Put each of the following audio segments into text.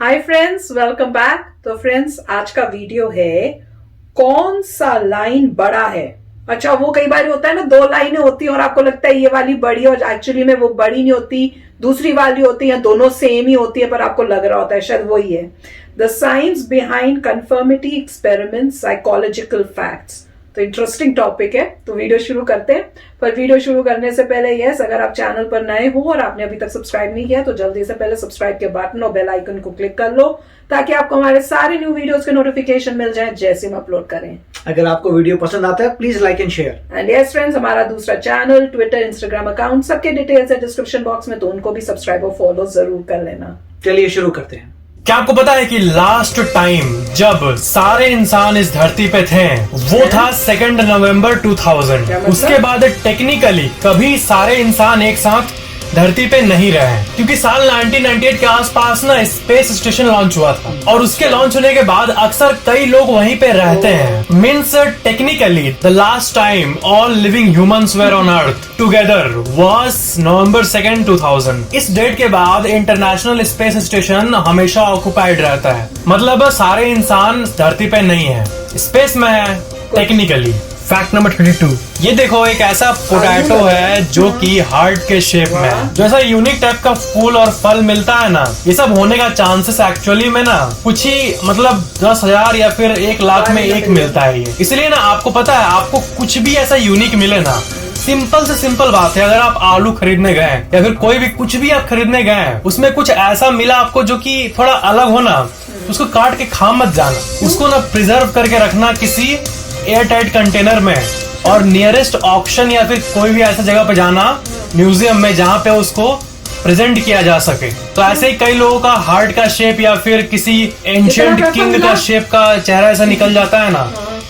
Hi friends, welcome back. तो friends, आज का वीडियो है कौन सा लाइन बड़ा है। अच्छा, वो कई बार होता है ना, दो लाइनें होती हैं और आपको लगता है ये वाली बड़ी है और एक्चुअली में वो बड़ी नहीं होती, दूसरी वाली होती है, दोनों सेम ही होती है पर आपको लग रहा होता है शायद वही है। The science behind conformity experiment, psychological facts. तो इंटरेस्टिंग टॉपिक है, तो वीडियो शुरू करते हैं। पर वीडियो शुरू करने से पहले यस, अगर आप चैनल पर नए हो और आपने अभी तक सब्सक्राइब नहीं किया तो जल्दी से पहले सब्सक्राइब के बटन और बेल आइकन को क्लिक कर लो ताकि आपको हमारे सारे न्यू वीडियोस के नोटिफिकेशन मिल जाए जैसे हम अपलोड करें। अगर आपको वीडियो पसंद आता है please like and share. And yes friends, हमारा दूसरा चैनल, ट्विटर, इंस्टाग्राम अकाउंट, सबके डिटेल्स है डिस्क्रिप्शन बॉक्स में, तो उनको भी सब्सक्राइब और फॉलो जरूर कर लेना। चलिए शुरू करते हैं। क्या आपको पता है कि लास्ट टाइम जब सारे इंसान इस धरती पे थे वो था 2 नवंबर 2000। उसके बाद टेक्निकली कभी सारे इंसान एक साथ धरती पे नहीं रहे, क्योंकि साल 1998 के आसपास ना स्पेस स्टेशन लॉन्च हुआ था और उसके लॉन्च होने के बाद अक्सर कई लोग वहीं पे रहते हैं। Means technically the last time all living humans were on earth together was November 2, 2000। इस डेट के बाद इंटरनेशनल स्पेस स्टेशन हमेशा ऑक्युपाइड रहता है, मतलब सारे इंसान धरती पे नहीं है, स्पेस में है टेक्निकली। फैक्ट नंबर 32, ये देखो एक ऐसा पोटैटो है जो कि हार्ट के शेप में है। जो ऐसा यूनिक टाइप का फूल और फल मिलता है ना, ये सब होने का चांसेस एक्चुअली में ना कुछ ही मतलब 10,000 या फिर 1 लाख में एक मिलता है ये। इसलिए ना आपको पता है, आपको कुछ भी ऐसा यूनिक मिले ना, सिंपल से सिंपल बात है, अगर आप आलू खरीदने गए या फिर कोई भी कुछ भी आप खरीदने गए, उसमें कुछ ऐसा मिला आपको जो कि थोड़ा अलग हो ना, उसको काट के खा मत जाना, उसको ना प्रिजर्व करके रखना किसी एयर टाइट कंटेनर में और नियरेस्ट ऑक्शन या फिर कोई भी ऐसा जगह पे जाना, म्यूजियम में, जहाँ पे उसको प्रेजेंट किया जा सके। तो ऐसे ही कई लोगों का हार्ट का शेप या फिर किसी एंशिएंट किंग का शेप का चेहरा ऐसा निकल जाता है ना,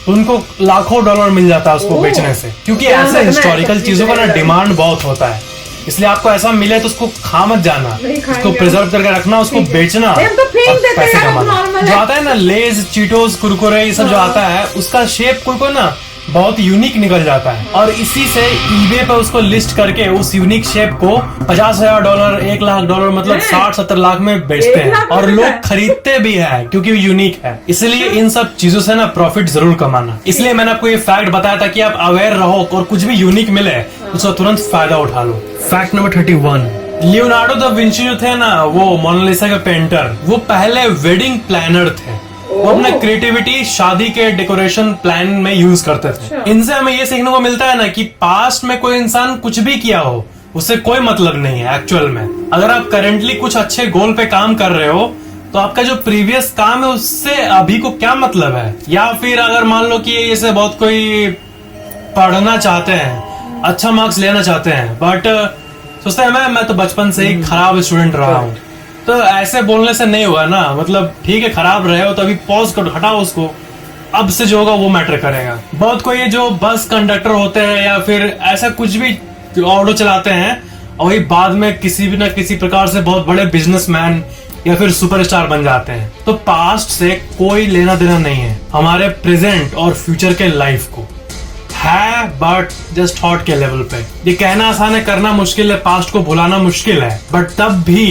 तो उनको लाखों डॉलर मिल जाता है उसको बेचने से, क्योंकि ऐसे हिस्टोरिकल चीजों का ना डिमांड बहुत होता है। इसलिए आपको ऐसा मिले तो उसको खा मत जाना, उसको प्रिजर्व करके रखना, उसको बेचना और पैसे कमाना। जो आता है ना लेज, चीटोस, कुरकुरे, ये सब जो आता है उसका शेप कोई ना बहुत यूनिक निकल जाता है और इसी से ईबे पे उसको लिस्ट करके उस यूनिक शेप को $50,000, $1 लाख, मतलब 60-70 लाख में बेचते हैं और लोग खरीदते भी हैं क्योंकि वो यूनिक है। इसलिए इन सब चीजों से ना प्रॉफिट जरूर कमाना। इसलिए मैंने आपको ये फैक्ट बताया था कि आप अवेयर रहो और कुछ भी यूनिक मिले उसका तुरंत फायदा उठा लो। Fact number 31, Leonardo da Vinci जो थे ना, वो मोनालिसा के पेंटर, वो पहले वेडिंग प्लानर थे। वो अपना क्रिएटिविटी शादी के डेकोरेशन प्लान में यूज करते थे। इनसे हमें ये सीखने को मिलता है ना कि पास्ट में कोई इंसान कुछ भी किया हो उससे कोई मतलब नहीं है एक्चुअल में। अगर आप करेंटली कुछ अच्छे गोल पे काम कर रहे हो तो आपका जो प्रीवियस काम है उससे अभी को क्या मतलब है। या फिर अगर मान लो कि जैसे बहुत कोई पढ़ना चाहते हैं, अच्छा मार्क्स लेना चाहते हैं, बट सोचते हैं मैं तो बचपन से ही खराब स्टूडेंट रहा हूँ, तो ऐसे बोलने से नहीं होगा ना। मतलब ठीक है, खराब रहे हो तो अभी पॉज करो, हटाओ उसको, अब से जो होगा वो मैटर करेगा। बहुत कोई जो बस कंडक्टर होते हैं या फिर ऐसा कुछ भी ऑटो चलाते हैं और वही बाद में किसी भी ना किसी प्रकार से बहुत बड़े बिजनेसमैन या फिर सुपरस्टार बन जाते हैं। तो पास्ट से कोई लेना देना नहीं है हमारे प्रेजेंट और फ्यूचर के लाइफ को है, बट जस्ट थॉट के लेवल पे। ये कहना आसान है, करना मुश्किल है, पास्ट को भुलाना मुश्किल है, बट तब भी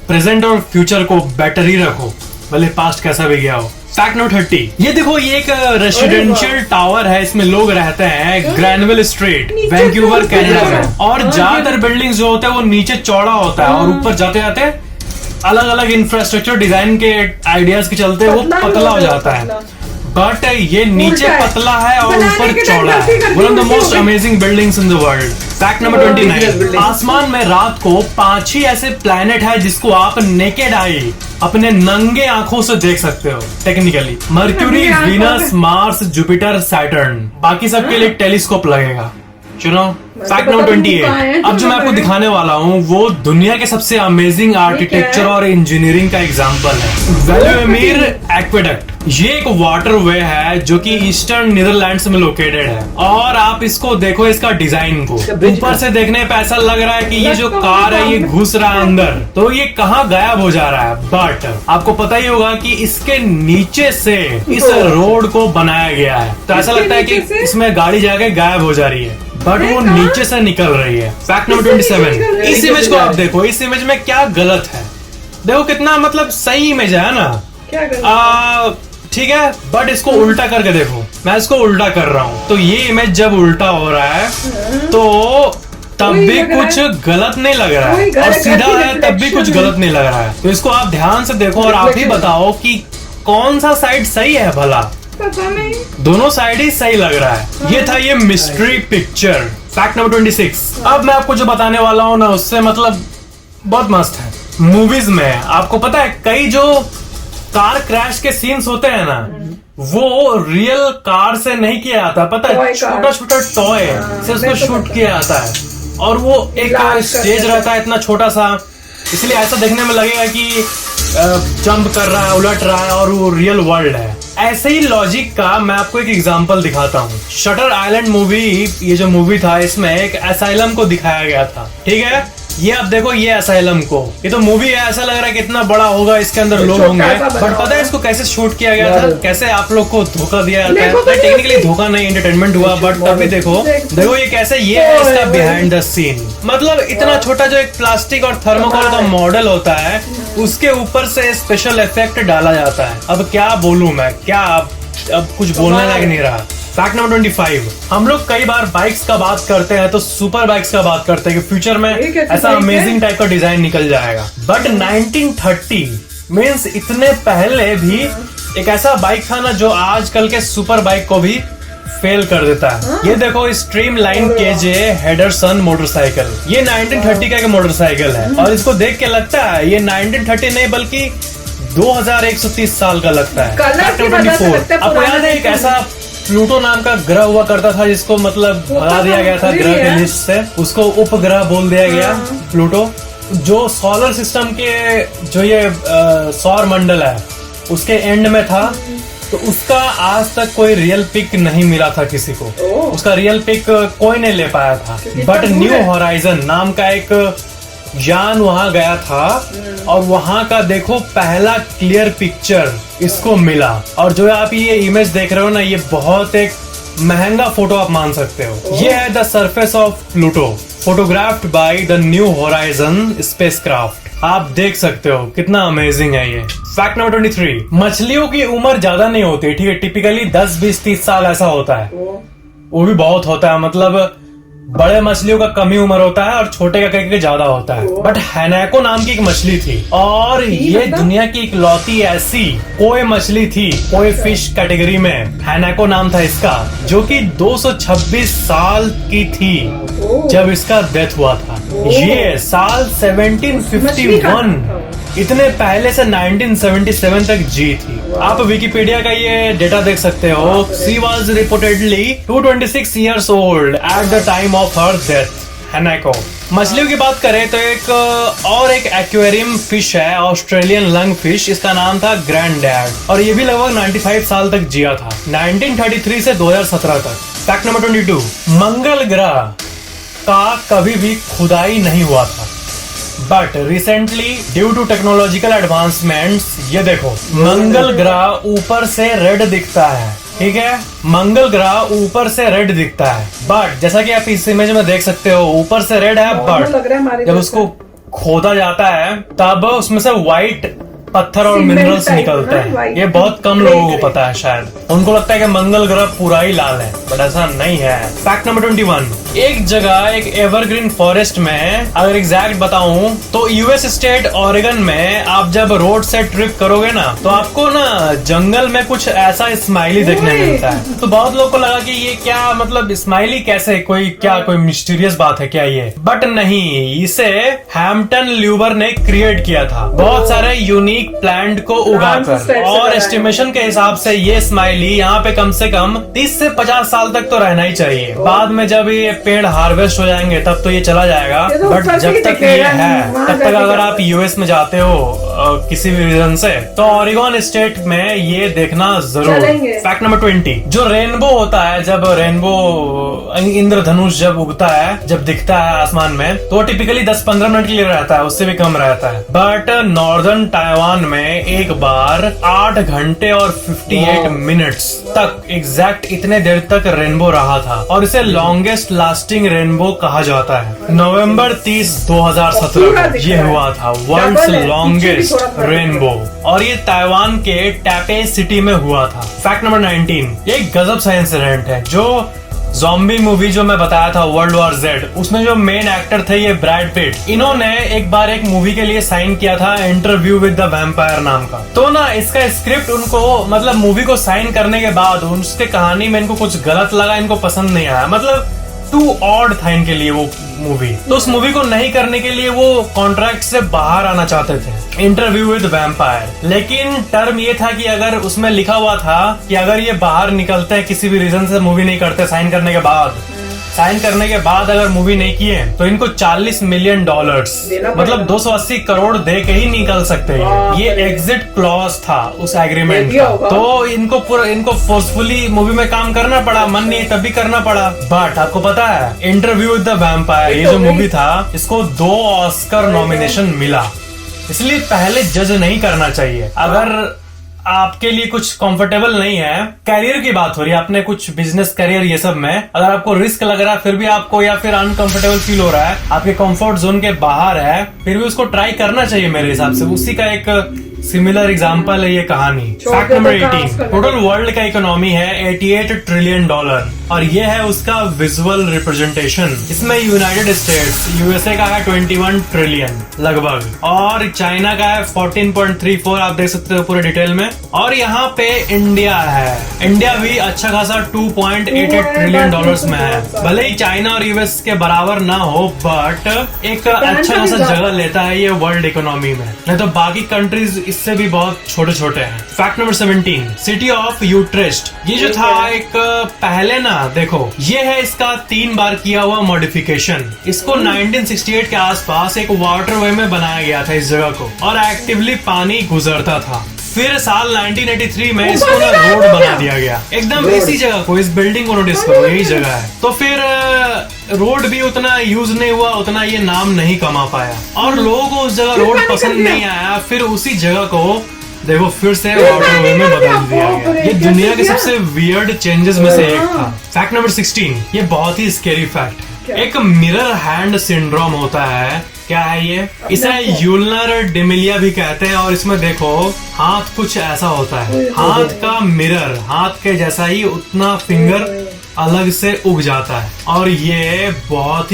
प्रेजेंट और फ्यूचर को बेटर ही रखो, भले पास्ट कैसा भी गया हो। फैक्ट नंबर 30, ये देखो ये एक रेसिडेंशियल टावर है, इसमें लोग रहते हैं, ग्रैनविल स्ट्रीट, वैंकूवर, कनाडा में। और ज्यादातर बिल्डिंग्स जो होता है वो नीचे चौड़ा होता है और ऊपर जाते जाते अलग अलग इंफ्रास्ट्रक्चर डिजाइन के आइडियाज के चलते वो पतला हो जाता है। बट ये नीचे पतला है और ऊपर चौड़ा है। One of the most amazing buildings in the world. Fact number 29, आसमान में रात को 5 ही ऐसे प्लैनेट है जिसको आप नेकेड आई अपने नंगे आंखों से देख सकते हो technically. Mercury, Venus, Mars, Jupiter, Saturn. बाकी सबके लिए टेलीस्कोप लगेगा। चलो फैक्ट नंबर 28, अब जो मैं आपको दिखाने वाला हूँ वो दुनिया के सबसे अमेजिंग आर्किटेक्चर और इंजीनियरिंग का एग्जांपल है। वेल्यूमीर एक्वेडक्ट, ये एक वाटरवे है जो कि ईस्टर्न नीदरलैंड्स में लोकेटेड है और आप इसको देखो, इसका डिजाइन को ऊपर से देखने पे ऐसा लग रहा है कि ये जो कार है ये घुस रहा है अंदर, तो ये कहाँ गायब हो जा रहा है। बट आपको पता ही होगा कि इसके नीचे से इस रोड को बनाया गया है, तो ऐसा लगता है कि इसमें गाड़ी जाके गायब हो जा रही है, बट वो नीचे से निकल रही है। फैक्ट नंबर 27, इस इमेज को आप देखो, इस इमेज में क्या गलत है। देखो कितना मतलब सही इमेज है ना। क्या कर ठीक है, बट इसको उल्टा करके देखो, मैं इसको उल्टा कर रहा हूँ, तो ये इमेज जब उल्टा हो रहा है तो तब भी कुछ गलत नहीं लग रहा है, और सीधा है तब भी कुछ गलत नहीं लग रहा है। तो इसको आप ध्यान से देखो और आप ही बताओ कि कौन सा साइड सही है भला। पता नहीं, दोनों साइड ही सही लग रहा है। ये था ये मिस्ट्री पिक्चर। Fact number 26। अब मैं आपको जो बताने वाला हूँ ना, उससे मतलब बहुत मस्त है। मूवीज में आपको पता है कई जो कार क्रैश के सीन्स होते हैं ना, वो रियल कार से नहीं किया जाता, पता है, छोटा छोटा टॉय से उसको शूट किया जाता है, और वो एक स्टेज रहता है इतना छोटा सा, इसलिए ऐसा देखने में लगेगा कि जंप कर रहा है, उलट रहा है, और वो रियल वर्ल्ड है। ऐसे ही लॉजिक का मैं आपको एक एग्जांपल दिखाता हूँ। शटर आइलैंड मूवी, ये जो मूवी था, इसमें एक असाइलम को दिखाया गया था, ठीक है। ये आप देखो, ये असाइलम को, ये तो मूवी है, ऐसा लग रहा है कितना बड़ा होगा, इसके अंदर लोग होंगे, बट पता है इसको कैसे शूट किया गया था, कैसे आप लोग को धोखा दिया जाता है। टेक्निकली धोखा नहीं, एंटरटेनमेंट हुआ, बट तभी देखो ये कैसे, ये है इसका बिहाइंड द सीन। मतलब इतना छोटा जो एक प्लास्टिक और थर्मोकोल का मॉडल होता है, उसके ऊपर से स्पेशल इफेक्ट डाला जाता है। अब क्या बोलूं मैं, क्या अब कुछ बोलने लायक नहीं रहा। Fact number 25। हम लोग कई बार बाइक्स का बात करते हैं तो सुपर बाइक्स का बात करते हैं कि फ्यूचर में ऐसा अमेजिंग टाइप का डिजाइन निकल जाएगा, बट 1930 मीन्स इतने पहले भी एक ऐसा बाइक था ना जो आजकल के सुपर बाइक को भी फेल कर देता है। ये देखो, स्ट्रीमलाइन केजे हेडरसन मोटरसाइकिल, ये 1930 का एक मोटरसाइकिल है, और इसको देख के लगता है ये 1930 नहीं बल्कि 2130 साल का लगता है। आपको याद है एक ऐसा प्लूटो नाम का ग्रह हुआ करता था, जिसको मतलब भगा दिया गया था ग्रह के लिस्ट से, उसको उपग्रह बोल दिया गया प्लूटो, जो सोलर सिस्टम के जो ये सौर मंडल है उसके एंड में था। तो उसका आज तक कोई रियल पिक नहीं मिला था किसी को, उसका रियल पिक कोई नहीं ले पाया था। बट न्यू होराइजन नाम का एक यान वहां गया था, और वहां का देखो पहला क्लियर पिक्चर इसको मिला। और जो आप ये इमेज देख रहे हो ना, ये बहुत एक महंगा फोटो आप मान सकते हो। ये है the surface of Pluto, photographed by the new horizon spacecraft. आप देख सकते हो कितना अमेजिंग है ये। Fact number 23। मछलियों की उम्र ज्यादा नहीं होती, ठीक है, टिपिकली 10, 20, 30 साल ऐसा होता है, वो भी बहुत होता है, मतलब बड़े मछलियों का कम ही उम्र होता है और छोटे का कहीं ज्यादा होता है। बट हैनाको नाम की एक मछली थी, और ये दुनिया की इकलौती ऐसी कोई मछली थी, कोई फिश कैटेगरी में हैनाको नाम था इसका, जो कि 226 साल की थी जब इसका डेथ हुआ था। ये साल 1751, इतने पहले से 1977 तक जी थी। आप विकिपीडिया का ये डेटा देख सकते हो। She was reportedly 226 years old at the time of her death. Hanako. मछलियों की बात करें तो एक एक्वेरियम फिश है, ऑस्ट्रेलियन लंग फिश, इसका नाम था ग्रैंड डैड, और ये भी लगभग 95 साल तक जिया था, 1933 से 2017 तक। Fact number 22। मंगल ग्रह का कभी भी खुदाई नहीं हुआ था, but recently due to technological advancements, ये देखो मंगल ग्रह ऊपर से रेड दिखता है, ठीक है, मंगल ग्रह ऊपर से रेड दिखता है, बट जैसा कि आप इस इमेज में देख सकते हो ऊपर से रेड है, बट जब उसको खोदा जाता है तब उसमें से व्हाइट पत्थर और मिनरल्स निकलते हैं। ये बहुत कम लोगों को पता है, शायद उनको लगता है कि मंगल ग्रह पूरा ही लाल है, बट ऐसा नहीं है। Fact number 21। एक जगह एक एवरग्रीन फॉरेस्ट में, अगर एग्जैक्ट बताऊं तो यूएस स्टेट ऑरेगन में, आप जब रोड से ट्रिप करोगे ना तो आपको ना जंगल में कुछ ऐसा स्माइली देखने मिलता है। तो बहुत लोगों को लगा कि ये क्या मतलब स्माइली कैसे, कोई मिस्टीरियस बात है क्या ये, बट नहीं, इसे हैम्पटन ल्यूबर ने क्रिएट किया था बहुत सारे यूनिक प्लांट को उगाकर, और एस्टिमेशन के हिसाब से ये स्माइली यहाँ पे कम से कम 30 से 50 साल तक तो रहना ही चाहिए। बाद में जब ये पेड़ हार्वेस्ट हो जाएंगे तब तो ये चला जाएगा, बट जब तक ये है तब तक अगर आप यूएस में जाते हो किसी भी रीजन से, तो ऑरेगन स्टेट में ये देखना जरूर। Fact number 20। जो रेनबो होता है, जब रेनबो इंद्रधनुष जब उगता है, जब दिखता है आसमान में, तो टिपिकली 10-15 मिनट के लिए रहता है, उससे भी कम रहता है, बट नॉर्दर्न ताइवान में एक बार 8 घंटे और 58 मिनट्स तक एग्जैक्ट इतने देर तक रेनबो रहा था और इसे लॉन्गेस्ट लास्टिंग रेनबो कहा जाता है। नवंबर 30, 2017 को ये हुआ था वर्ल्ड्स लॉन्गेस्ट रेनबो और ये ताइवान के टैपे सिटी में हुआ था। फैक्ट नंबर 19, ये एक गजब सा इंसिडेंट है। जो ज़ॉम्बी मूवी जो मैं बताया था वर्ल्ड वॉर जेड, उसमें जो मेन एक्टर थे ये ब्रैड पिट, इन्होंने एक बार एक मूवी के लिए साइन किया था इंटरव्यू विद द वैम्पायर नाम का। तो ना इसका स्क्रिप्ट उनको मतलब मूवी को साइन करने के बाद उसके कहानी में इनको कुछ गलत लगा, इनको पसंद नहीं आया, मतलब टू ऑड था इनके लिए वो मूवी। तो उस मूवी को नहीं करने के लिए वो कॉन्ट्रैक्ट से बाहर आना चाहते थे, इंटरव्यू विद वैम्पायर। लेकिन टर्म ये था कि अगर उसमें लिखा हुआ था कि अगर ये बाहर निकलते हैं किसी भी रीजन से, मूवी नहीं करते साइन करने के बाद अगर मूवी नहीं किए तो इनको $40 मिलियन मतलब 280 करोड़ दे के ही निकल सकते हैं। ये एग्जिट क्लॉज था उस एग्रीमेंट का। तो इनको फोर्सफुली मूवी में काम करना पड़ा, मन नहीं तब भी करना पड़ा। बट आपको पता है इंटरव्यू विद द वैम्पायर ये जो मूवी था इसको 2 ऑस्कर नॉमिनेशन मिला। इसलिए पहले जज नहीं करना चाहिए। अगर आपके लिए कुछ कंफर्टेबल नहीं है, कैरियर की बात हो रही है, आपने कुछ बिजनेस कैरियर ये सब में अगर आपको रिस्क लग रहा है फिर भी आपको, या फिर अनकंफर्टेबल फील हो रहा है, आपके कंफर्ट जोन के बाहर है, फिर भी उसको ट्राई करना चाहिए मेरे हिसाब से। उसी का एक सिमिलर एग्जांपल है ये कहानी। फैक्ट नंबर 18, टोटल वर्ल्ड का इकोनॉमी है $88 ट्रिलियन और ये है उसका विजुअल रिप्रेजेंटेशन। इसमें यूनाइटेड स्टेट्स यूएसए का है 21 ट्रिलियन लगभग, और चाइना का है 14.34, आप देख सकते हो पूरे डिटेल में। और यहाँ पे इंडिया है, इंडिया भी अच्छा खासा $2.88 ट्रिलियन में है। भले ही चाइना और यूएस के बराबर ना हो, बट एक अच्छा खासा जगह लेता है ये वर्ल्ड इकोनॉमी में, नहीं तो बाकी कंट्रीज इससे भी बहुत छोटे छोटे हैं। फैक्ट नंबर 17, सिटी ऑफ यूट्रेस्ट, ये जो था एक पहले ना देखो, ये है इसका 3 बार किया हुआ मॉडिफिकेशन। इसको 1968 के आसपास एक वाटरवे में बनाया गया था इस जगह को, और एक्टिवली पानी गुजरता था। फिर साल 1983 में इसको ना रोड बना दिया गया एकदम इसी जगह को, इस बिल्डिंग को नोटिस करो यही जगह है। तो फिर रोड भी उतना यूज नहीं हुआ, उतना ये नाम नहीं कमा पाया, और लोगों को उस जगह रोड पसंद नहीं आया। फिर उसी जगह को देखो फिर से वाटरवे में बदल दिया गया। ये दुनिया के सबसे वियर्ड चेंजेस में से एक था। फैक्ट नंबर 16, ये बहुत ही स्केरी फैक्ट है। एक मिरर हैंड सिंड्रोम होता है। क्या है ये? इसे यूलनर डिमिलिया भी कहते हैं, और इसमें देखो हाथ कुछ ऐसा होता है, हाथ का मिरर, हाथ के जैसा ही उतना फिंगर अलग से उग जाता है। और ये बहुत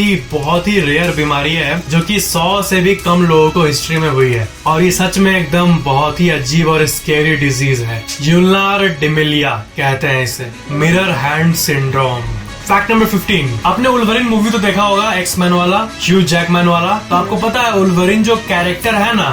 ही रेयर बीमारी है जो कि 100 से भी कम लोगों को हिस्ट्री में हुई है, और ये सच में एकदम बहुत ही अजीब और स्केरी डिजीज है। यूलनर डिमिलिया कहते हैं इसे, mirror hand syndrome. Fact number 15, आपने वुल्वरिन मूवी तो देखा होगा, एक्समैन वाला, ह्यू जैकमैन वाला। तो आपको पता है वुल्वरिन जो कैरेक्टर है ना,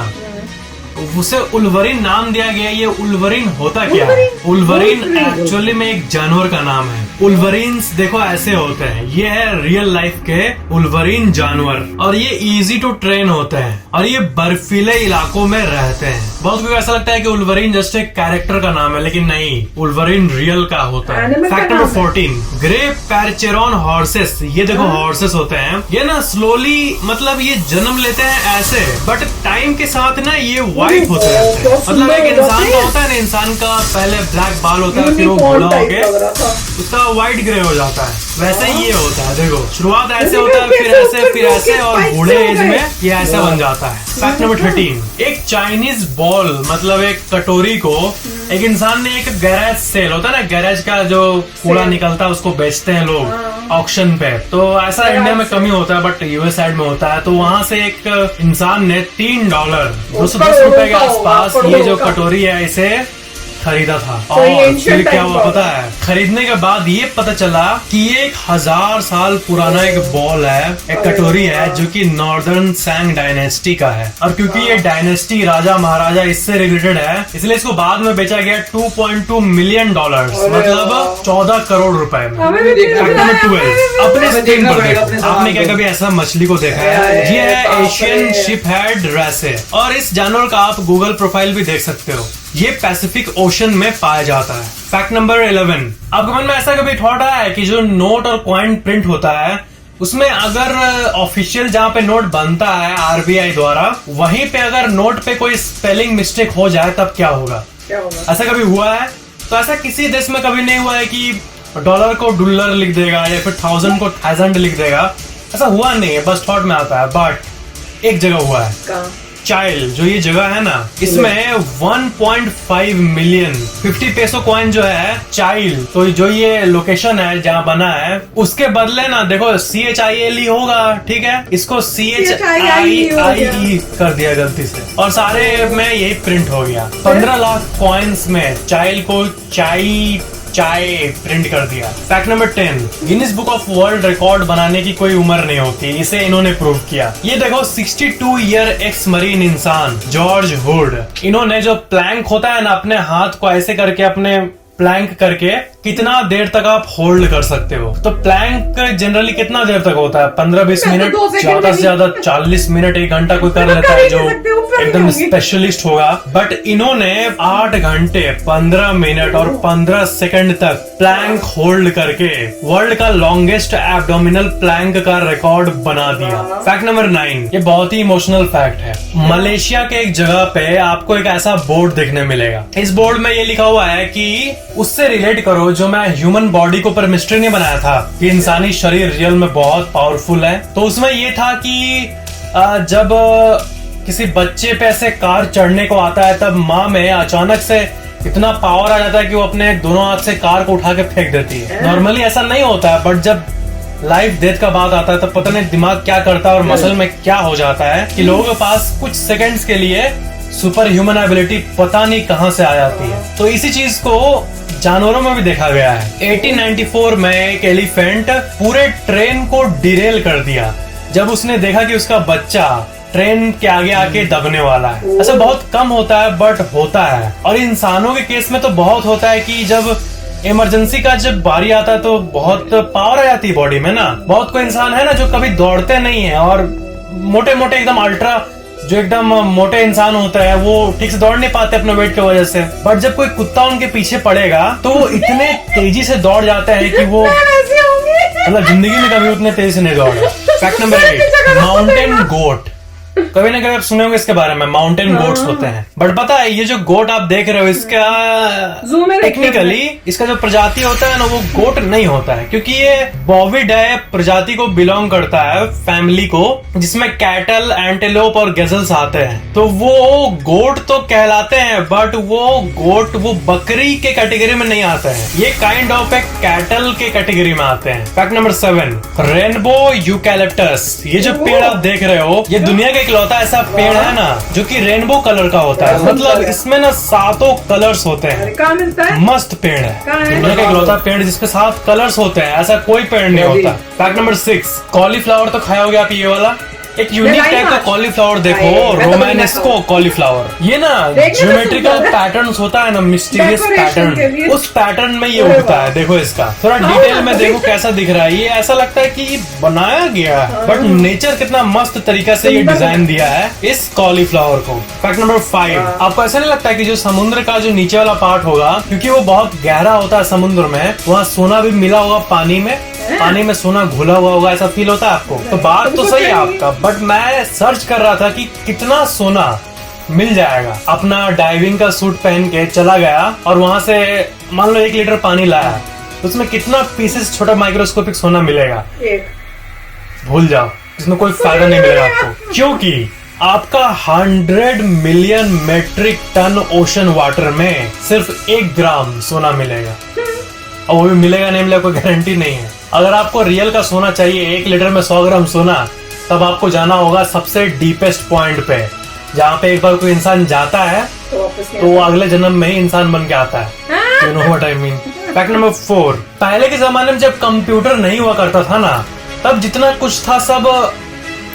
उसे वुल्वरिन नाम दिया गया। ये वुल्वरिन होता क्या है? वुल्वरिन एक्चुअली में एक जानवर का नाम है। वुल्वरिन्स देखो ऐसे होते हैं, ये है रियल लाइफ के वुल्वरिन जानवर, और ये इजी टू ट्रेन होते हैं, और ये बर्फीले इलाकों में रहते हैं। बहुत को ऐसा लगता है कि वुल्वरिन जस्ट एक कैरेक्टर का नाम है, लेकिन नहीं, वुल्वरिन रियल का होता है। फैक्ट नंबर 14, ग्रे पैरचेरॉन हॉर्सेस, ये देखो हॉर्सेस होते हैं, ये ना स्लोली मतलब ये जन्म लेते हैं ऐसे, बट टाइम के साथ ना ये व्हाइट होते रहते हैं। मतलब एक इंसान का होता है ना, इंसान का पहले ब्लैक बाल होता है, फिर वो बूढ़ा होके उसका व्हाइट ग्रे हो जाता है, वैसे ही ये होता है। देखो शुरुआत ऐसे होता है, फिर ऐसे और बूढ़े एज में ये ऐसा बन जाता है। फैक्ट नंबर 13, एक चाइनीज बॉल मतलब एक कटोरी को एक इंसान ने, एक गैरेज सेल होता है ना, गैरेज का जो कूड़ा निकलता है उसको बेचते हैं लोग ऑक्शन पे। तो ऐसा इंडिया में कमी होता है, बट यूएस साइड में होता है। तो वहां से एक इंसान ने $3 210 रुपए के आसपास ये जो कटोरी है इसे खरीदा था। और फिर क्या हुआ पता है? खरीदने के बाद ये पता चला कि ये 1000 साल पुराना एक बॉल है, एक कटोरी है, जो कि नॉर्दर्न सैंग डायनेस्टी का है। और क्योंकि ये डायनेस्टी राजा महाराजा इससे रिलेटेड है, इसलिए इसको बाद में बेचा गया $2.2 मिलियन, मतलब 14 करोड़ रुपए में। फैक्ट नंबर 12, अपने स्क्रीन पर देखो, आपने क्या कभी ऐसा मछली को देखा है? ये है एशियन शिप हेड रैसे, और इस जानवर का आप गूगल प्रोफाइल भी देख सकते हो। ये पैसिफिक ओशन में पाया जाता है। फैक्ट नंबर 11, आपके मन में ऐसा कभी थॉट आया है कि जो नोट और कॉइन प्रिंट होता है उसमें अगर ऑफिशियल जहाँ पे नोट बनता है आरबीआई द्वारा, वहीं पे अगर नोट पे कोई स्पेलिंग मिस्टेक हो जाए तब क्या होगा? ऐसा कभी हुआ है? तो ऐसा किसी देश में कभी नहीं हुआ है कि डॉलर को डॉलर लिख देगा या फिर 1000 को 1000 लिख देगा, ऐसा हुआ नहीं है, बस थॉट में आता है। बट एक जगह हुआ है, चाइल्ड जो ये जगह है ना, इसमें 1.5 मिलियन 50 पैसों कॉइन जो है चाइल्ड, तो जो ये लोकेशन है जहाँ बना है उसके बदले ना देखो CHILE होगा, ठीक है, इसको CHIIE कर दिया गलती से और सारे में यही प्रिंट हो गया। 15 लाख कॉइन्स में चाइल्ड को चाय प्रिंट कर दिया। Fact number 10, Guinness book of world record बनाने की कोई उम्र नहीं होती, इसे इन्होंने प्रूव किया। ये देखो 62 ईयर एक्स मरीन इंसान जॉर्ज हुड, इन्होंने जो प्लैंक होता है ना, अपने हाथ को ऐसे करके अपने प्लैंक करके कितना देर तक आप होल्ड कर सकते हो। तो प्लैंक जनरली कितना देर तक होता है, 15-20 मिनट, ज्यादा से ज्यादा 40 मिनट, 1 घंटा कोई कर लेता है जो एकदम स्पेशलिस्ट होगा। बट इन्होंने 8 घंटे 15 मिनट और 15 सेकंड तक प्लैंक होल्ड करके वर्ल्ड का लॉन्गेस्ट एब्डोमिनल प्लैंक का रिकॉर्ड बना दिया। फैक्ट नंबर 9, ये बहुत ही इमोशनल फैक्ट है। मलेशिया के एक जगह पे आपको एक ऐसा बोर्ड देखने मिलेगा। इस बोर्ड में ये लिखा हुआ है कि उससे रिलेट करो जो मैं ह्यूमन बॉडी को ऊपर मिस्ट्री नहीं बनाया था कि इंसानी शरीर रियल में बहुत पावरफुल है। तो उसमें ये था कि जब किसी बच्चे पे ऐसे कार चढ़ने को आता है तब माँ में अचानक से इतना पावर आ जाता है कि वो अपने दोनों हाथ से कार को उठा के फेंक देती है। नॉर्मली ऐसा नहीं होता है, बट जब लाइफ डेथ का बात आता है तब पता नहीं दिमाग क्या करता है और मसल में क्या हो जाता है कि लोगों के पास कुछ सेकंड्स के लिए सुपर ह्यूमन एबिलिटी पता नहीं कहां से आ जाती है। तो इसी चीज को जानवरों में भी देखा गया है। 1894 में एक एलिफेंट पूरे ट्रेन को डिरेल कर दिया जब उसने देखा कि उसका बच्चा ट्रेन के आगे आके दबने वाला है। ऐसा बहुत कम होता है बट होता है, और इंसानों के केस में तो बहुत होता है कि जब इमरजेंसी का जब बारी आता है तो बहुत पावर आ जाती है बॉडी में ना। बहुत कोई इंसान है ना जो कभी दौड़ते नहीं है और मोटे मोटे एकदम अल्ट्रा जो एकदम मोटे इंसान होते हैं वो ठीक से दौड़ नहीं पाते अपने वेट की वजह से, बट जब कोई कुत्ता उनके पीछे पड़ेगा तो वो इतने तेजी से दौड़ जाते हैं कि वो मतलब जिंदगी में कभी उतने तेजी से नहीं दौड़े। Fact number 8, mountain goat. कभी ना कभी आप सुने होंगे इसके बारे में, माउंटेन गोट्स होते हैं। बट पता है ये जो गोट आप देख रहे हो इसका टेक्निकली इसका जो प्रजाति होता है ना वो गोट नहीं होता है, क्योंकि ये बॉविडाई प्रजाति को बिलोंग करता है, फैमिली को, जिसमें कैटल, एंटेलोप और गैजल्स आते हैं। तो वो गोट तो कहलाते हैं बट वो गोट वो बकरी के कैटेगरी में नहीं आते हैं, ये काइंड ऑफ एक कैटल के कैटेगरी में आते हैं। Fact number 7, rainbow eucalyptus. ये जो पेड़ आप देख रहे हो ये दुनिया का इकलौता ऐसा पेड़ है ना जो कि रेनबो कलर का होता है, मतलब इसमें ना 7 कलर्स होते हैं। कहाँ मिलता है? मस्त पेड़ है, दुनिया का इकलौता पेड़ जिसपे 7 कलर्स होते हैं, ऐसा कोई पेड़ नहीं होता। फैक्ट नंबर 6, कॉलीफ्लावर तो खाया होगा आप ये वाला, एक यूनिक टाइप का कॉलीफ्लावर देखो, रोमानेस्को कॉलीफ्लावर। ये ना ज्योमेट्रिकल पैटर्न्स होता है ना, मिस्टीरियस पैटर्न, उस पैटर्न में ये उगता है। देखो इसका थोड़ा डिटेल में देखो कैसा दिख रहा है, ये ऐसा लगता है कि बनाया गया है, बट नेचर कितना मस्त तरीका से ये डिजाइन दिया है इस कॉलीफ्लावर को। फैक्ट नंबर 5, आपको ऐसा नहीं लगता है कि जो समुद्र का जो नीचे वाला पार्ट होगा, क्योंकि वो बहुत गहरा होता है समुद्र में, वहाँ सोना भी मिला होगा, पानी में सोना घुला हुआ होगा, ऐसा फील होता है आपको? तो बात तो सही है आपका, बट मैं सर्च कर रहा था कि कितना सोना मिल जाएगा। अपना डाइविंग का सूट पहन के चला गया और वहां से मान लो 1 लीटर पानी लाया, तो उसमें कितना पीसेस छोटा माइक्रोस्कोपिक सोना मिलेगा? भूल जाओ, इसमें कोई फायदा नहीं मिलेगा आपको, क्योंकि आपका 100 million metric ton ocean water में सिर्फ 1 ग्राम सोना मिलेगा, और वो भी मिलेगा नहीं मिलेगा कोई गारंटी नहीं है। अगर आपको रियल का सोना चाहिए 1 लीटर में 100 ग्राम सोना, तब आपको जाना होगा सबसे डीपेस्ट पॉइंट पे, जहाँ पे एक बार कोई इंसान जाता है तो वो अगले जन्म में ही इंसान बन के आता है। You know what I mean? Fact number 4, पहले के जमाने में जब कंप्यूटर नहीं हुआ करता था ना, तब जितना कुछ था सब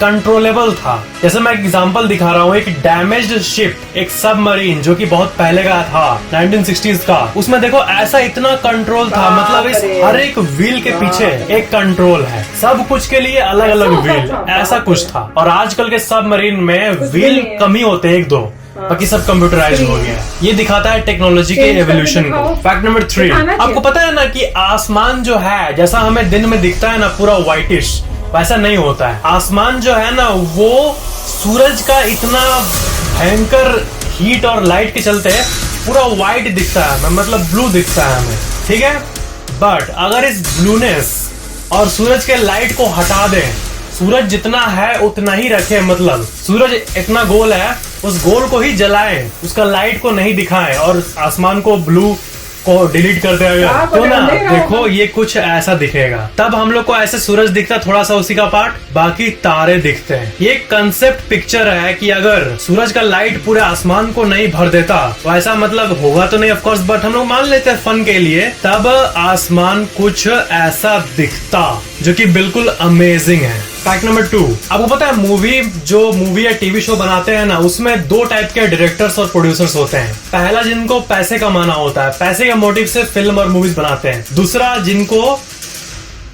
कंट्रोलेबल था। जैसे मैं एग्जांपल दिखा रहा हूँ, एक डैमेज्ड शिप, एक सबमरीन जो कि बहुत पहले का था, 1960s का, उसमें देखो ऐसा इतना कंट्रोल था, मतलब इस हर एक व्हील के पीछे एक कंट्रोल है, सब कुछ के लिए अलग अलग व्हील, ऐसा कुछ था। और आजकल के सबमरीन में व्हील कम ही होते 1-2, बाकी सब कंप्यूटराइज्ड हो गया। ये दिखाता है टेक्नोलॉजी के एवोल्यूशन को। फैक्ट नंबर 3, आपको पता है ना कि आसमान जो है, जैसा हमें दिन में दिखता है ना पूरा व्हाइटिश, वैसा नहीं होता है। आसमान जो है ना वो सूरज का इतना भयंकर हीट और लाइट के चलते पूरा व्हाइट दिखता है हमें, मतलब ब्लू दिखता है हमें, ठीक है। बट अगर इस ब्लूनेस और सूरज के लाइट को हटा दें, सूरज जितना है उतना ही रखे, मतलब सूरज इतना गोल है, उस गोल को ही जलाएं, उसका लाइट को नहीं दिखाएं और आसमान को ब्लू को डिलीट कर देगा तो ना देखो ये कुछ ऐसा दिखेगा। तब हम लोग को ऐसे सूरज दिखता थोड़ा सा उसी का पार्ट, बाकी तारे दिखते हैं। ये कंसेप्ट पिक्चर है कि अगर सूरज का लाइट पूरे आसमान को नहीं भर देता तो ऐसा मतलब होगा तो नहीं ऑफ कोर्स, बट हम लोग मान लेते हैं फन के लिए, तब आसमान कुछ ऐसा दिखता जो कि बिल्कुल अमेजिंग है। फैक्ट नंबर 2, आपको पता है मूवी या टीवी शो बनाते हैं ना, उसमें 2 टाइप के डायरेक्टर्स और प्रोड्यूसर्स होते हैं। पहला जिनको पैसे कमाना होता है, पैसे के मोटिव से फिल्म और मूवीज बनाते हैं। दूसरा जिनको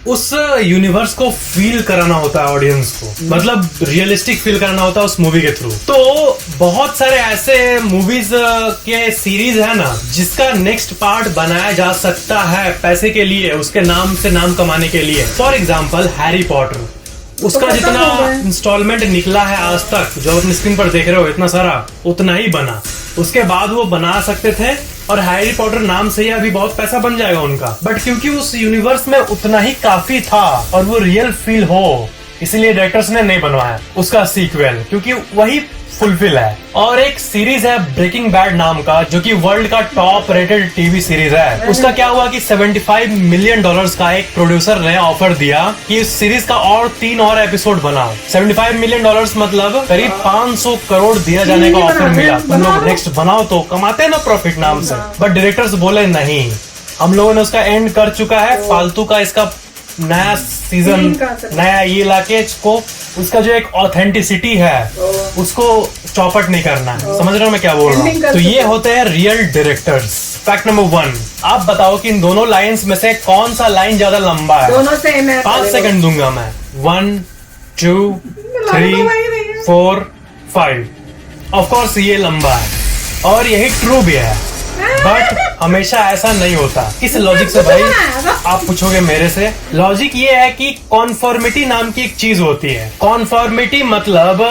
उस यूनिवर्स को फील कराना होता है ऑडियंस को, मतलब रियलिस्टिक फील कराना होता है उस मूवी के थ्रू। तो बहुत सारे ऐसे मूवीज के सीरीज है ना जिसका नेक्स्ट पार्ट बनाया जा सकता है पैसे के लिए, उसके नाम से नाम कमाने के लिए। फॉर एग्जाम्पल हैरी पॉटर, उसका तो जितना इंस्टॉलमेंट निकला है आज तक जो अपनी स्क्रीन पर देख रहे हो इतना सारा, उतना ही बना। उसके बाद वो बना सकते थे और हैरी पॉटर नाम से ही अभी बहुत पैसा बन जाएगा उनका, बट क्योंकि उस यूनिवर्स में उतना ही काफी था और वो रियल फील हो, इसलिए डायरेक्टर्स ने नहीं बनवाया उसका सीक्वल, क्योंकि वही फुलफिल है। और एक सीरीज है ब्रेकिंग बैड नाम का, जो कि वर्ल्ड का टॉप रेटेड टीवी सीरीज है। उसका क्या हुआ कि $75 मिलियन का एक प्रोड्यूसर ने ऑफर दिया कि इस सीरीज का और 3 और एपिसोड बनाओ। $75 मिलियन मतलब करीब 500 करोड़ दिया जाने का ऑफर मिला। तुम लोग नेक्स्ट बनाओ तो कमाते हैं ना प्रॉफिट नाम से, बट डायरेक्टर्स बोले नहीं, हम लोगों ने उसका एंड कर चुका है, फालतू का इसका नया सीजन नया ये लाके इसको उसका जो एक ऑथेंटिसिटी है उसको चौपट नहीं करना है। समझ रहे हो मैं क्या बोल रहा हूँ? तो ये होते हैं रियल डायरेक्टर्स। फैक्ट नंबर 1, आप बताओ कि इन दोनों लाइंस में से कौन सा लाइन ज्यादा लंबा है? दोनों से मैं 5 सेकंड दूंगा मैं। 1 2 3 4 5। ऑफ कोर्स ये लंबा है और यही ट्रू भी है, बट हमेशा ऐसा नहीं होता। किस लॉजिक से भाई आप पूछोगे मेरे से? लॉजिक ये है कि कॉन्फॉर्मिटी नाम की एक चीज होती है। कॉन्फॉर्मिटी मतलब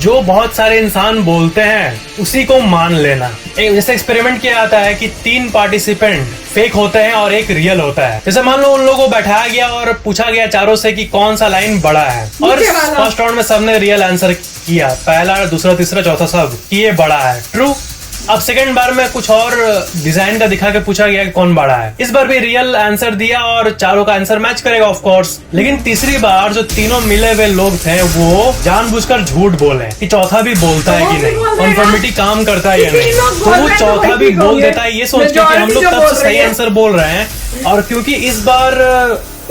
जो बहुत सारे इंसान बोलते हैं उसी को मान लेना। जैसे एक्सपेरिमेंट किया जाता है कि 3 पार्टिसिपेंट फेक होते हैं और एक रियल होता है। जैसे मान लो उन लोगों को बैठाया गया और पूछा गया चारों से कि कौन सा लाइन बड़ा है, और फर्स्ट राउंड में सबने रियल आंसर किया, पहला दूसरा तीसरा चौथा सब कि ये बड़ा है, ट्रू। अब सेकंड बार में कुछ और डिजाइन का दिखा के पूछा गया कि कौन बड़ा है, इस बार भी रियल आंसर दिया और चारों का आंसर मैच करेगा ऑफ कोर्स। लेकिन तीसरी बार जो तीनों मिले हुए लोग थे वो जानबूझकर झूठ बोले कि चौथा भी बोलता है कि नहीं, कॉन्फर्मिटी काम करता है या नहीं, तो वो चौथा भी बोल देता है ये सोच के कि हम लोग तब से सही आंसर बोल रहे हैं, और क्योंकि इस बार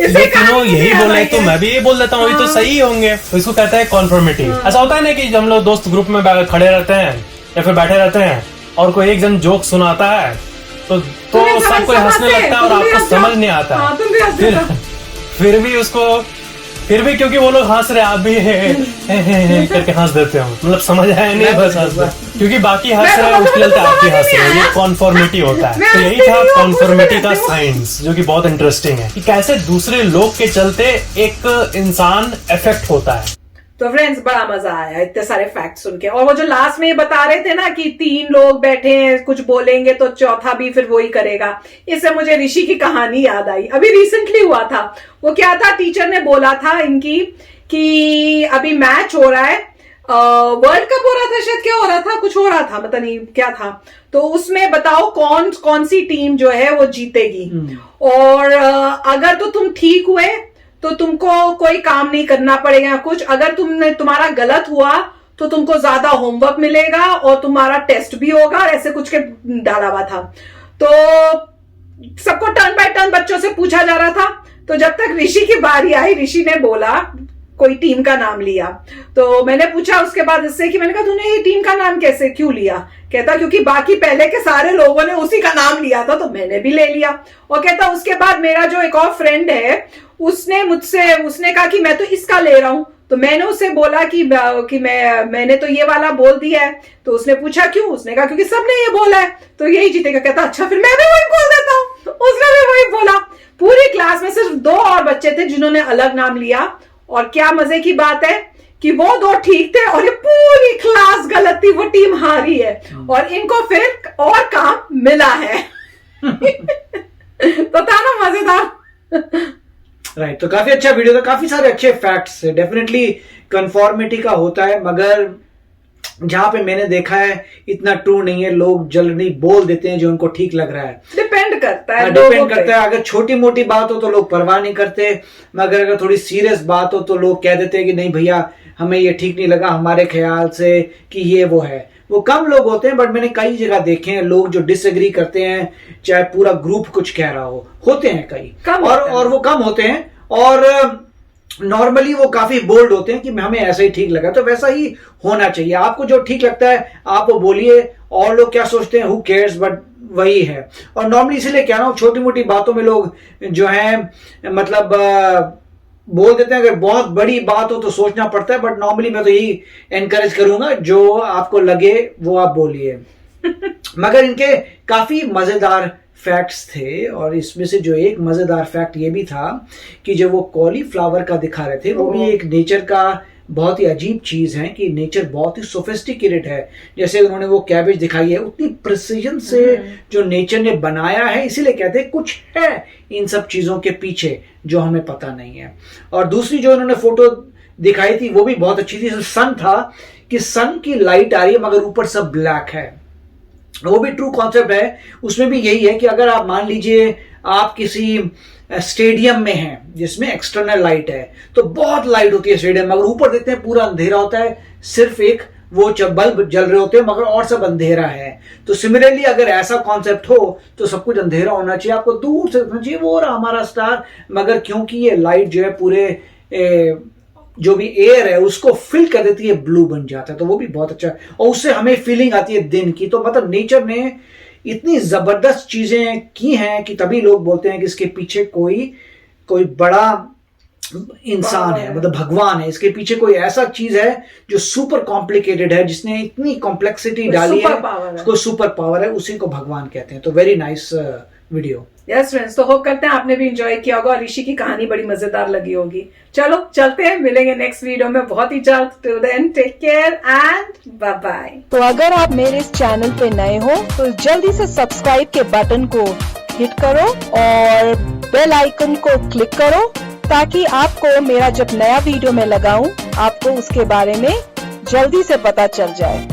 ये तीनों यही बोले तो मैं भी यही बोल देता हूँ, ये तो सही होंगे, तो इसको कहते हैं कॉन्फर्मिटी। ऐसा होता है ना कि हम लोग दोस्त ग्रुप में खड़े रहते हैं या फिर बैठे रहते हैं और कोई एक जन जोक सुनाता है तो सब कोई हंसने लगता है और आपको समझ नहीं आता, फिर भी क्योंकि वो लोग हंस रहे आप भी हे करके हंस देते हो, मतलब समझ आया नहीं बस हंस दो, क्योंकि बाकी हंस रहे हैं उसके चलते आप भी हंस रहे हो। ये कॉन्फॉर्मिटी होता है। तो यही था कॉन्फॉर्मिटी का साइंस, जो कि बहुत इंटरेस्टिंग है कि कैसे दूसरे लोग के चलते एक इंसान इफेक्ट होता है। तो फ्रेंड्स बड़ा मजा आया इतने सारे फैक्ट सुन के। और वो जो लास्ट में ये बता रहे थे ना कि 3 लोग बैठे हैं, कुछ बोलेंगे तो चौथा भी फिर वही करेगा, इससे मुझे ऋषि की कहानी याद आई। अभी रिसेंटली हुआ था, वो क्या था, टीचर ने बोला था इनकी कि अभी मैच हो रहा है, वर्ल्ड कप हो रहा था शायद, क्या हो रहा था, कुछ हो रहा था, पता नहीं क्या था, तो उसमें बताओ कौन सी टीम जो है वो जीतेगी, और अगर तो तुम ठीक हुए तो तुमको कोई काम नहीं करना पड़ेगा कुछ, अगर तुम्हारा गलत हुआ तो तुमको ज्यादा होमवर्क मिलेगा और तुम्हारा टेस्ट भी होगा, ऐसे कुछ के डाला हुआ था। तो सबको टर्न बाय टर्न बच्चों से पूछा जा रहा था, तो जब तक ऋषि की बारी आई, ऋषि ने बोला, कोई टीम का नाम लिया, तो मैंने पूछा उसके बाद इससे कि मैंने कहा तूने ये टीम का नाम कैसे क्यों लिया? कहता क्योंकि बाकी पहले के सारे लोगों ने उसी का नाम लिया था तो मैंने भी ले लिया। और कहता उसके बाद मेरा जो एक और फ्रेंड है उसने कहा कि मैं तो इसका ले रहा हूं, तो मैंने उससे बोला कि मैंने तो ये वाला बोल दिया है, तो उसने पूछा क्यों? उसने कहा क्योंकि सबने ये बोला है तो यही जीतेगा। कहता अच्छा फिर मैं भी वही बोल देता हूँ, उसने भी वही बोला। पूरी क्लास में सिर्फ 2 और बच्चे थे जिन्होंने अलग नाम लिया, और क्या मजे की बात है कि वो दो ठीक थे और ये पूरी क्लास गलत थी, वो टीम हारी है और इनको फिर और काम मिला है। तो था ना मजेदार। राइट, तो काफी अच्छा वीडियो था, काफी सारे अच्छे फैक्ट्स है। डेफिनेटली कंफॉर्मिटी का होता है, मगर जहां पे मैंने देखा है इतना ट्रू नहीं है। लोग जल्दी बोल देते हैं जो उनको ठीक लग रहा है। डिपेंड करता है, डिपेंड करता है। अगर छोटी मोटी बात हो तो लोग परवाह नहीं करते, मगर अगर थोड़ी सीरियस बात हो तो लोग कह देते हैं कि नहीं भैया हमें ये ठीक नहीं लगा, हमारे ख्याल से कि ये वो है। वो कम लोग होते हैं, बट मैंने कई जगह देखे हैं लोग जो डिसएग्री करते हैं, चाहे पूरा ग्रुप कुछ कह रहा हो, होते हैं कई, और वो कम होते हैं। और नॉर्मली वो काफी बोल्ड होते हैं कि हमें ऐसा ही ठीक लगा। तो वैसा ही होना चाहिए, आपको जो ठीक लगता है आप वो बोलिए, और लोग क्या सोचते हैं हु केयर्स, बट वही है। और नॉर्मली इसीलिए कह रहा हूं, छोटी मोटी बातों में लोग जो है मतलब बोल देते हैं। अगर बहुत बड़ी बात हो तो सोचना पड़ता है, बट नॉर्मली मैं तो यही एनकरेज करूंगा, जो आपको लगे वो आप बोलिए। मगर इनके काफी मजेदार फैक्ट्स थे, और इसमें से जो एक मजेदार फैक्ट ये भी था कि जब वो कॉलीफ्लावर का दिखा रहे थे, वो भी एक नेचर का बहुत ही अजीब चीज है कि नेचर बहुत ही सोफिस्टिकेटेड है। जैसे उन्होंने वो कैबेज दिखाई है, उतनी प्रिसीजन से जो नेचर ने बनाया है, इसीलिए कहते हैं कुछ है इन सब चीजों के पीछे जो हमें पता नहीं है। और दूसरी जो उन्होंने फोटो दिखाई थी वो भी बहुत अच्छी थी। सन था कि सन की लाइट आ रही है मगर ऊपर सब ब्लैक है, वो भी ट्रू कॉन्सेप्ट है। उसमें भी यही है कि अगर आप मान लीजिए आप किसी स्टेडियम में हैं जिसमें एक्सटर्नल लाइट है, तो बहुत लाइट होती है स्टेडियम में, अगर ऊपर देखते हैं पूरा अंधेरा होता है, सिर्फ एक वो बल्ब जल रहे होते हैं मगर और सब अंधेरा है। तो सिमिलरली अगर ऐसा कॉन्सेप्ट हो तो सब कुछ अंधेरा होना चाहिए, आपको दूर से देखना चाहिए वो रहा हमारा स्टार, मगर क्योंकि ये लाइट जो है पूरे जो भी एयर है उसको फिल कर देती है, ब्लू बन जाता है। तो वो भी बहुत अच्छा है, और उससे हमें फीलिंग आती है दिन की। तो मतलब नेचर ने इतनी जबरदस्त चीजें की हैं कि तभी लोग बोलते हैं कि इसके पीछे कोई बड़ा इंसान है, मतलब भगवान है, इसके पीछे कोई ऐसा चीज है जो सुपर कॉम्प्लिकेटेड है, जिसने इतनी कॉम्प्लेक्सिटी डाली है, उसको सुपर पावर है, उसी को भगवान कहते हैं। तो very nice video. Yes friends, तो होप करते हैं आपने भी एंजॉय किया होगा और ऋषि की कहानी बड़ी मजेदार लगी होगी। चलो चलते हैं, मिलेंगे नेक्स्ट वीडियो में बहुत ही जल्द। Till then take care and bye bye. तो अगर आप मेरे इस चैनल पे नए हो तो जल्दी से सब्सक्राइब के बटन को हिट करो और बेल आइकन को क्लिक करो, ताकि आपको मेरा जब नया वीडियो मैं लगाऊं आपको उसके बारे में जल्दी से पता चल जाए।